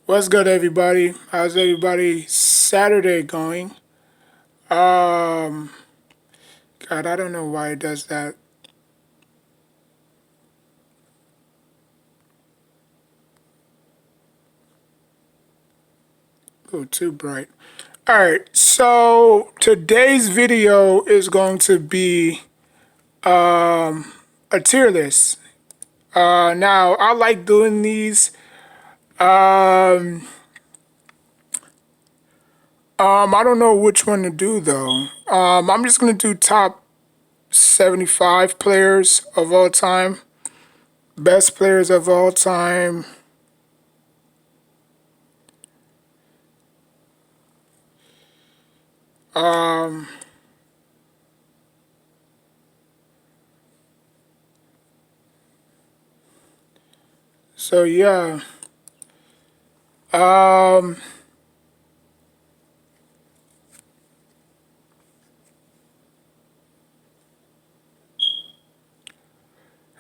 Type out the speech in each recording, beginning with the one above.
What's good, everybody? How's everybody Saturday going? Um, God, I don't know why it does that. Oh, too bright. All right, so today's video is going to be a tier list. Now I like doing these. I don't know which one to do though. I'm just gonna do top 75 players of all time, best players of all time. Um, so yeah. Um,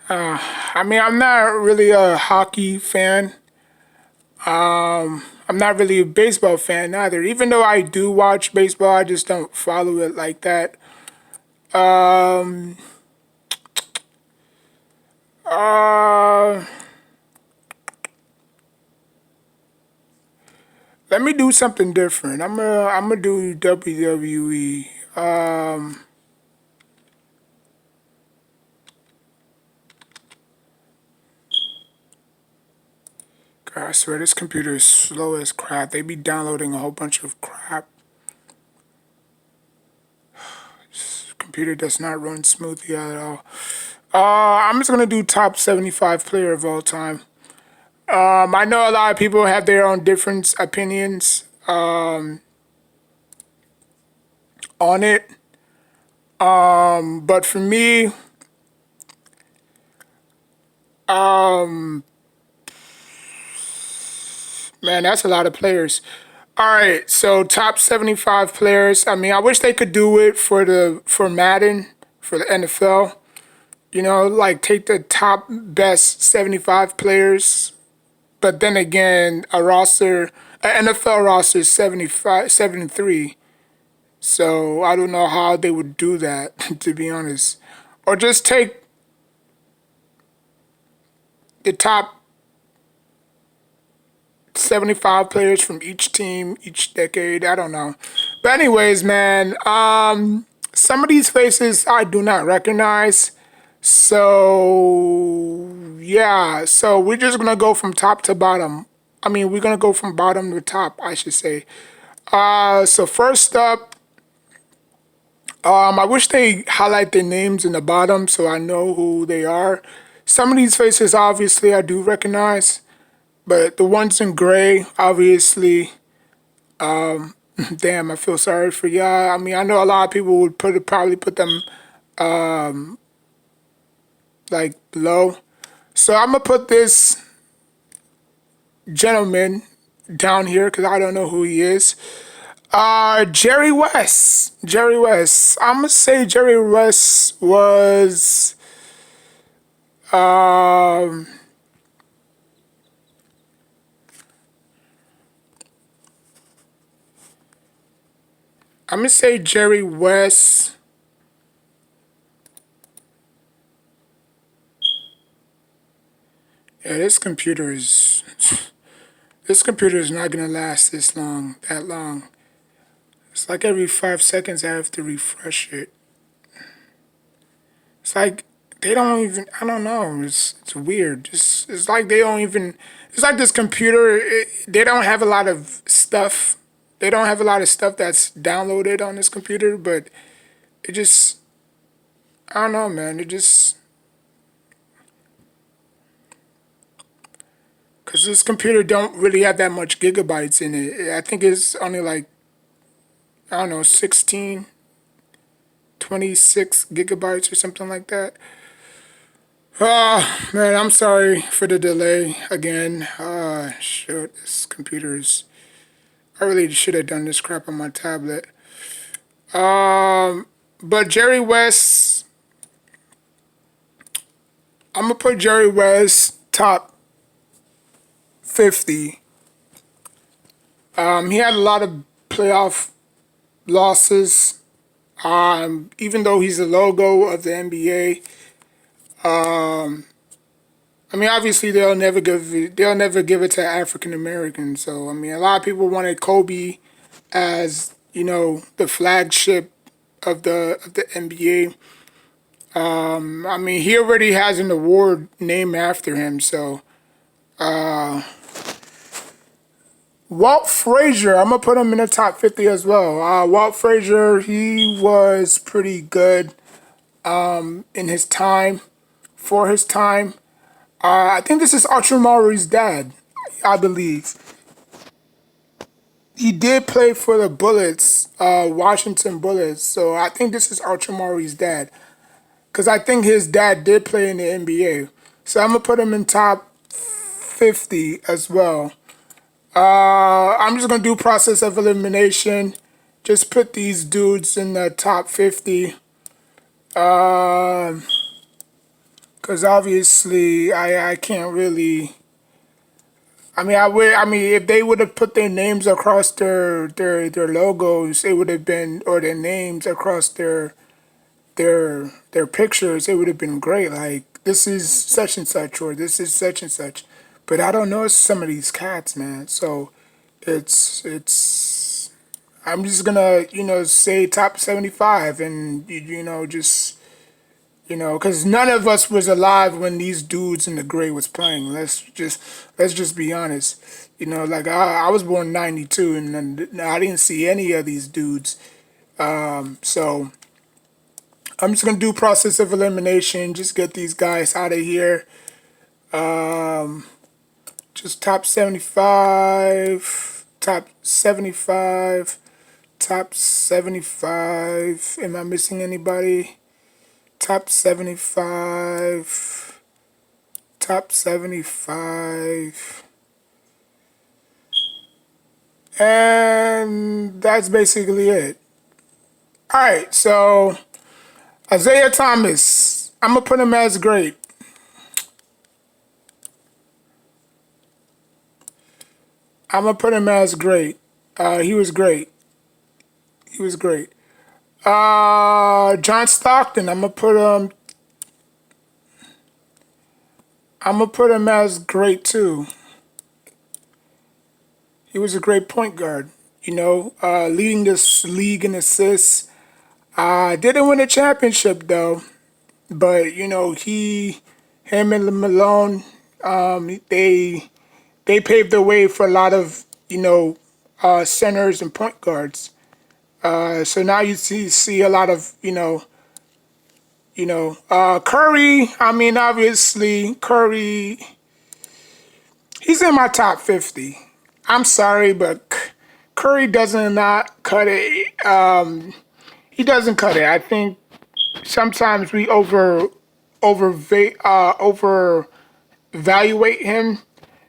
I mean, I'm not really a hockey fan. I'm not really a baseball fan either. Even though I do watch baseball, I just don't follow it like that. Um, uh, Let me do something different. I'm gonna do WWE. God, I swear this computer is slow as crap. They be downloading a whole bunch of crap. This computer does not run smoothly at all. I'm just gonna do top 75 player of all time. I know a lot of people have their own different opinions on it, but for me, man, that's a lot of players. All right, so top 75 players. I mean, I wish they could do it for Madden for the NFL. You know, like take the top best 75 players, but then again, an NFL roster is 75, 73. So I don't know how they would do that, to be honest. Or just take the top 75 players from each team, each decade. I don't know. But anyways, man, some of these faces I do not recognize. So yeah, so we're just gonna go from top to bottom. I mean, we're gonna go from bottom to top, I should say. So first up, I wish they highlight their names in the bottom so I know who they are. Some of these faces, obviously, I do recognize, but the ones in gray, obviously, damn, I feel sorry for y'all. I mean, I know a lot of people would probably put them like below. So I'm gonna put this gentleman down here because I don't know who he is. Jerry West. Jerry West. I'm gonna say Jerry West was um I'm gonna say Jerry West. Yeah, this computer is not gonna last that long. It's like every 5 seconds I have to refresh it. It's like they don't even. I don't know. It's weird. It's like they don't even. It's like this computer. They don't have a lot of stuff. They don't have a lot of stuff that's downloaded on this computer, but it just. I don't know, man. It just because this computer don't really have that much gigabytes in it. I think it's only like I don't know 16, 26 gigabytes or something like that. Man, I'm sorry for the delay again. Shoot, this computer's. I really should have done this crap on my tablet. But Jerry West, I'm gonna put Jerry West top 50 He had a lot of playoff losses. Even though he's the logo of the NBA, I mean, obviously they'll never give it to African Americans. So I mean, a lot of people wanted Kobe as the flagship of the NBA. I mean, he already has an award named after him. So Walt Frazier, I'm gonna put him in the top 50 as well. Walt Frazier, he was pretty good in his time, for his time. I think this is Ultramar's dad, I believe. He did play for the Bullets, Washington Bullets. So I think this is Ultramar's dad. Because I think his dad did play in the NBA. So I'm going to put him in top 50 as well. I'm just going to do process of elimination. Just put these dudes in the top 50. Because obviously I can't really. I mean, I mean, if they would have put their names across their logos, it would have been, or their names across their pictures, it would have been great. Like, this is such and such, or this is such and such. But I don't know some of these cats, man. So it's. I'm just gonna say top 75, and just because none of us was alive when these dudes in the gray was playing. Let's just be honest. Like I was born '92, and I didn't see any of these dudes. So I'm just gonna do process of elimination. Just get these guys out of here. Just top 75, top 75, top 75. Am I missing anybody? Top 75. Top 75. And that's basically it. All right, so Isaiah Thomas, I'm going to put him as great. I'm going to put him as great. He was great. He was great. John Stockton, I'm gonna put him as great too. He was a great point guard, leading this league in assists. Didn't win a championship though, but him and Malone, they paved the way for a lot of centers and point guards. So now you see a lot of Curry. I mean, obviously Curry. He's in my top 50. I'm sorry, but Curry doesn't not cut it. He doesn't cut it. I think sometimes we overvaluate him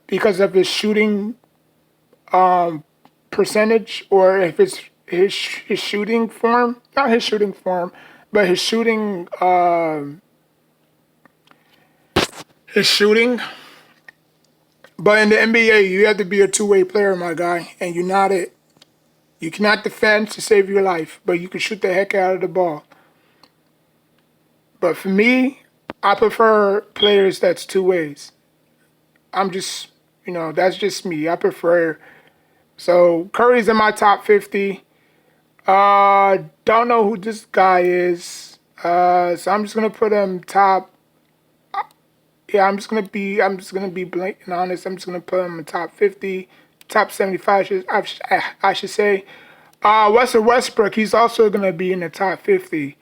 because of his shooting percentage, or if it's his shooting form, not his shooting form, but his shooting. But in the NBA, you have to be a two-way player, my guy, and you're not it. You cannot defend to save your life, but you can shoot the heck out of the ball. But for me, I prefer players that's two ways. I'm just, that's just me. I prefer. So Curry's in my top 50. Don't know who this guy is. So I'm just gonna put him top. Yeah, I'm just gonna be blank and honest. I'm just gonna put him in top 50, top 75. I should say. Russell Westbrook, he's also gonna be in the top 50.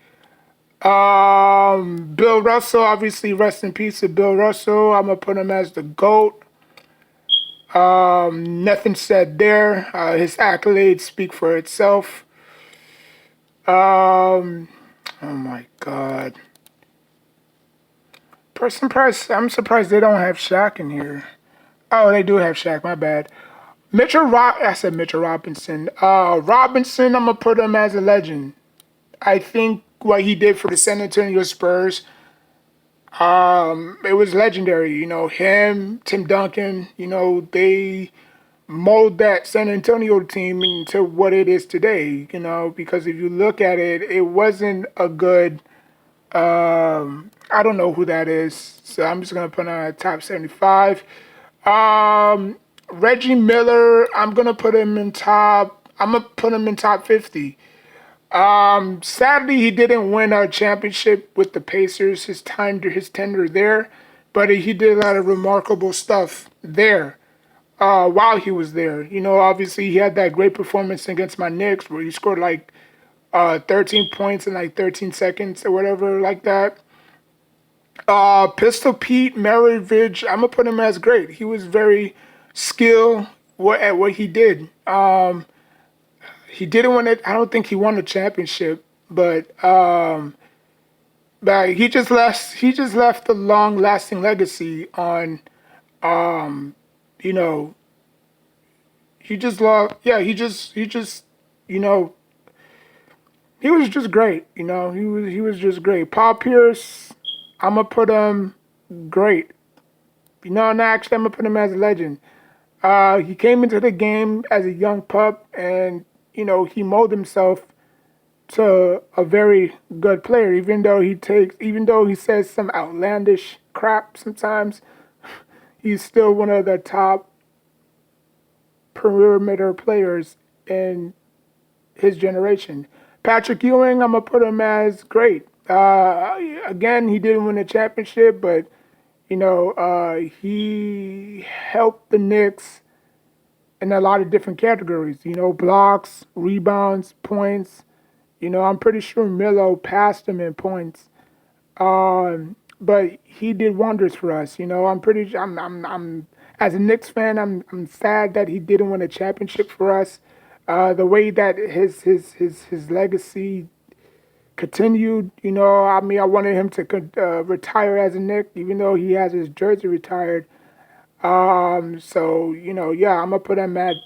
Bill Russell, obviously, rest in peace to Bill Russell. I'm gonna put him as the GOAT. Nothing said there. His accolades speak for itself. Oh my God. I'm surprised they don't have Shaq in here. Oh, they do have Shaq. My bad. I said Mitchell Robinson. Robinson, I'm gonna put him as a legend. I think what he did for the San Antonio Spurs, it was legendary. Him, Tim Duncan. They mold that San Antonio team into what it is today. Because if you look at it, it wasn't a good. I don't know who that is, so I'm just gonna put on top 75. Um, Reggie Miller, I'm gonna put him in top. I'm gonna put him in top 50. Sadly, he didn't win a championship with the Pacers. His tenure there, but he did a lot of remarkable stuff there. While he was there, obviously he had that great performance against my Knicks where he scored like 13 points in like 13 seconds or whatever like that. Pistol Pete Maravich, I'm gonna put him as great. He was very skilled at what he did. He didn't win it. I don't think he won the championship, but he just left a long lasting legacy on. You know, he just loved. Yeah, he just you know he was just great. He was just great. Paul Pierce, I'm gonna put him great. No, actually, I'm gonna put him as a legend. He came into the game as a young pup, and he molded himself to a very good player. Even though he says some outlandish crap sometimes, he's still one of the top perimeter players in his generation. Patrick Ewing, I'm gonna put him as great. Again, he didn't win a championship, but he helped the Knicks in a lot of different categories. Blocks, rebounds, points. I'm pretty sure Melo passed him in points. But he did wonders for us. I'm pretty. I'm as a Knicks fan, I'm sad that he didn't win a championship for us. The way that his legacy continued, I mean, I wanted him to retire as a Knick, even though he has his jersey retired. So yeah, I'm gonna put him at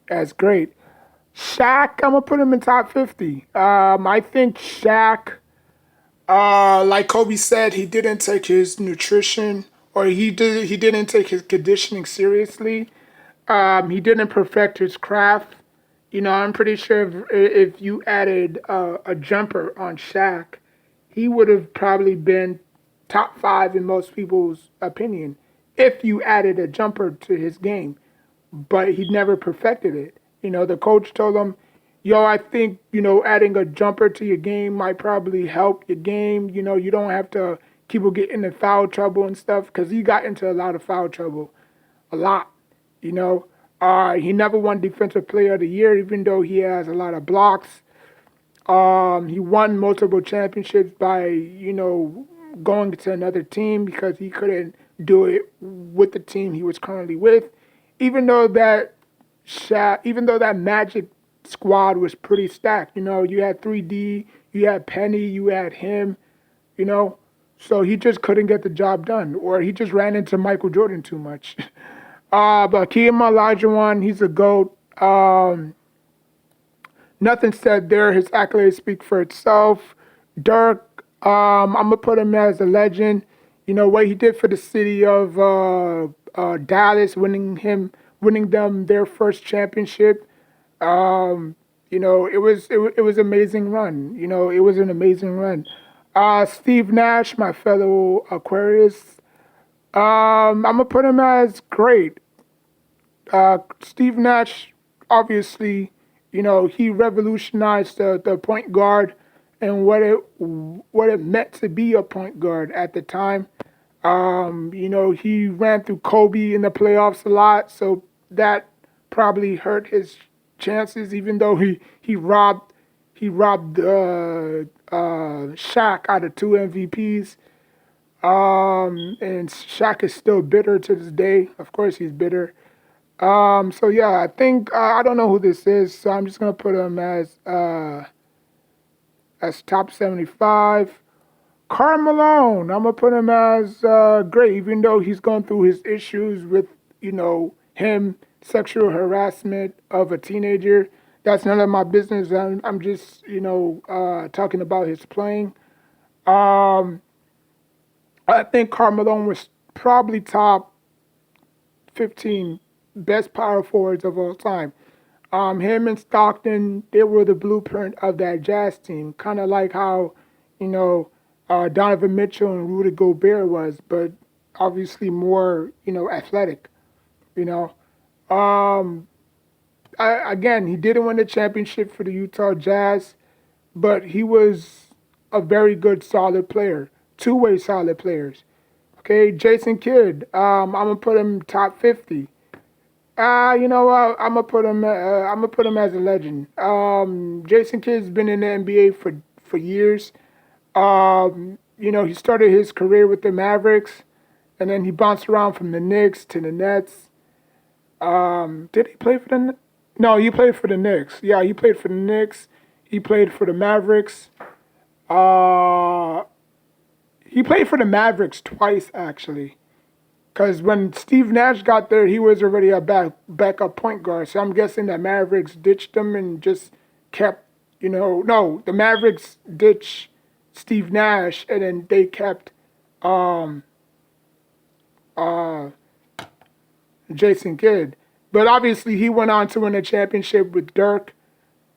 as great. Shaq, I'm gonna put him in top 50. I think Shaq, like Kobe said, he didn't take his nutrition or he didn't take his conditioning seriously. He didn't perfect his craft. I'm pretty sure if you added a jumper on Shaq, he would have probably been top five in most people's opinion if you added a jumper to his game. But he never perfected it. The coach told him, "Yo, I think adding a jumper to your game might probably help your game. You don't have to keep getting in foul trouble and stuff because he got into a lot of foul trouble, a lot. You know, he never won Defensive Player of the Year, even though he has a lot of blocks. He won multiple championships by going to another team because he couldn't do it with the team he was currently with. Even though that even though that Magic squad was pretty stacked, you had 3D, you had Penny, you had him, you know, so he just couldn't get the job done, or he just ran into Michael Jordan too much. But Hakeem Olajuwon, he's a goat. Nothing said there. His accolades speak for itself. Dirk, I'm gonna put him as a legend. What he did for the city of Dallas, winning them their first championship. It was amazing run. It was an amazing run. Steve Nash, my fellow Aquarius. I'm gonna put him as great. Steve Nash, obviously, he revolutionized the point guard and what it meant to be a point guard at the time. He ran through Kobe in the playoffs a lot, so that probably hurt his chances. Even though he robbed Shaq out of two MVPs. And Shaq is still bitter to this day. Of course, he's bitter. So yeah, I think I don't know who this is, so I'm just gonna put him as top 75. Karl Malone, I'm gonna put him as great, even though he's gone through his issues with him sexual harassment of a teenager. That's none of my business. I'm just talking about his playing. Um, I think Karl Malone was probably top 15 best power forwards of all time. Him and Stockton, they were the blueprint of that Jazz team, kind of like how, you know, Donovan Mitchell and Rudy Gobert was, but obviously more, athletic, you know. Um, Again, he didn't win the championship for the Utah Jazz, but he was a very good, solid player, two-way solid players. Okay, Jason Kidd, I'm gonna put him top 50. You know what? I'm gonna put him as a legend. Jason Kidd's been in the NBA for years. He started his career with the Mavericks, and then he bounced around from the Knicks to the Nets. Did he play for the? No, he played for the Knicks. Yeah, he played for the Knicks. He played for the Mavericks. Uh, he played for the Mavericks twice actually. Because when Steve Nash got there, he was already a backup point guard. So I'm guessing that Mavericks ditched him and just kept, no, the Mavericks ditched Steve Nash and then they kept um, uh, Jason Kidd. But obviously, he went on to win a championship with Dirk.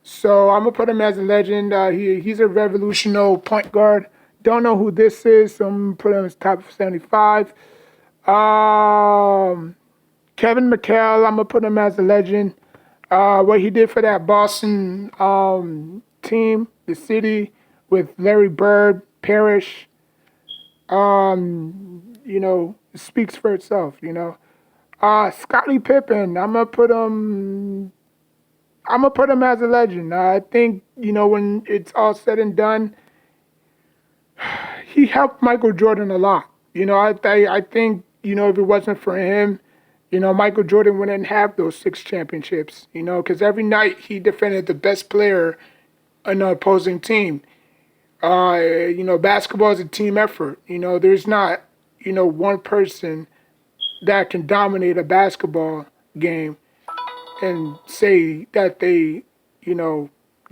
So I'm gonna put him as a legend. He's a revolutionary point guard. Don't know who this is, so I'm gonna put him as top 75. Um, Kevin McHale, I'm gonna put him as a legend. What he did for that Boston team, the city, with Larry Bird, Parrish, speaks for itself. Scottie Pippen, I'm gonna put him as a legend. I think when it's all said and done, he helped Michael Jordan a lot. I think if it wasn't for him, Michael Jordan wouldn't have those six championships. Because every night he defended the best player on the opposing team. Basketball is a team effort. There's not one person that can dominate a basketball game and say that they,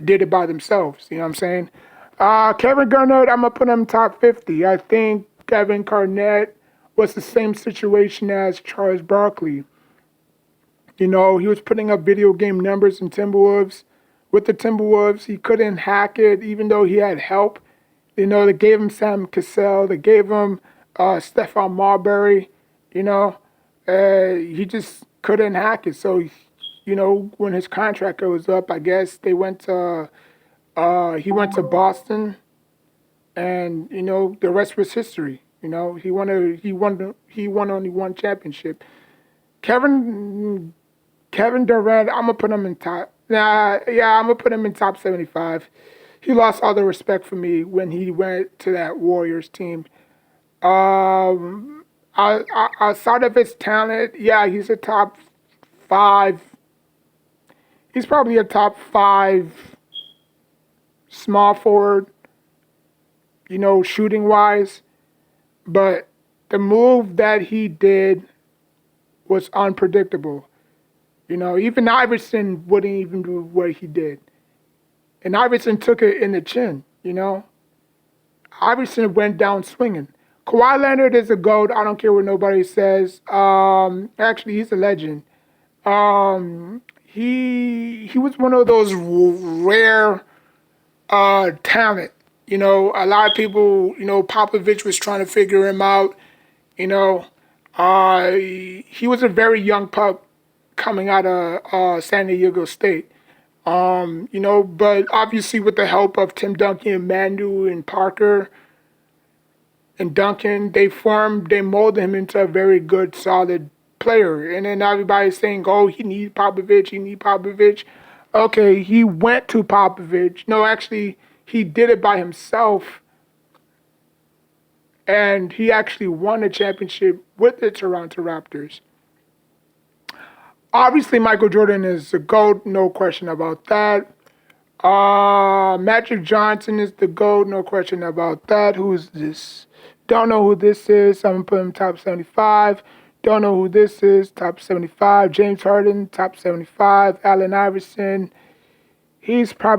did it by themselves. You know what I'm saying? Kevin Garnett, I'm gonna put him top 50. I think Kevin Garnett was the same situation as Charles Barkley. He was putting up video game numbers in Timberwolves. With the Timberwolves, he couldn't hack it, even though he had help. They gave him Sam Cassell, they gave him Stephon Marbury. He just couldn't hack it. So, when his contract was up, I guess they went to he went to Boston, and the rest was history. He won only one championship. Kevin Kevin Durant, I'm gonna put him in top. Nah, yeah, I'm gonna put him in top 75. He lost all the respect for me when he went to that Warriors team. Outside of his talent, yeah, he's a top five. He's probably a top five small forward, shooting wise. But the move that he did was unpredictable. Even Iverson wouldn't even do what he did. And Iverson took it in the chin, Iverson went down swinging. Kawhi Leonard is a GOAT. I don't care what nobody says. Actually, he's a legend. He was one of those rare talent. A lot of people, Popovich was trying to figure him out. He was a very young pup coming out of San Diego State. But obviously with the help of Tim Duncan and Manu and Parker and Duncan, they molded him into a very good, solid player. And then everybody's saying, oh, he needs Popovich. Okay, he went to Popovich. No, actually, he did it by himself. And he actually won a championship with the Toronto Raptors. Obviously, Michael Jordan is the GOAT, no question about that. Magic Johnson is the GOAT, no question about that. Who is this? Don't know who this is. I'm going to put him top 75. Don't know who this is. Top 75. James Harden, top 75. Allen Iverson. He's probably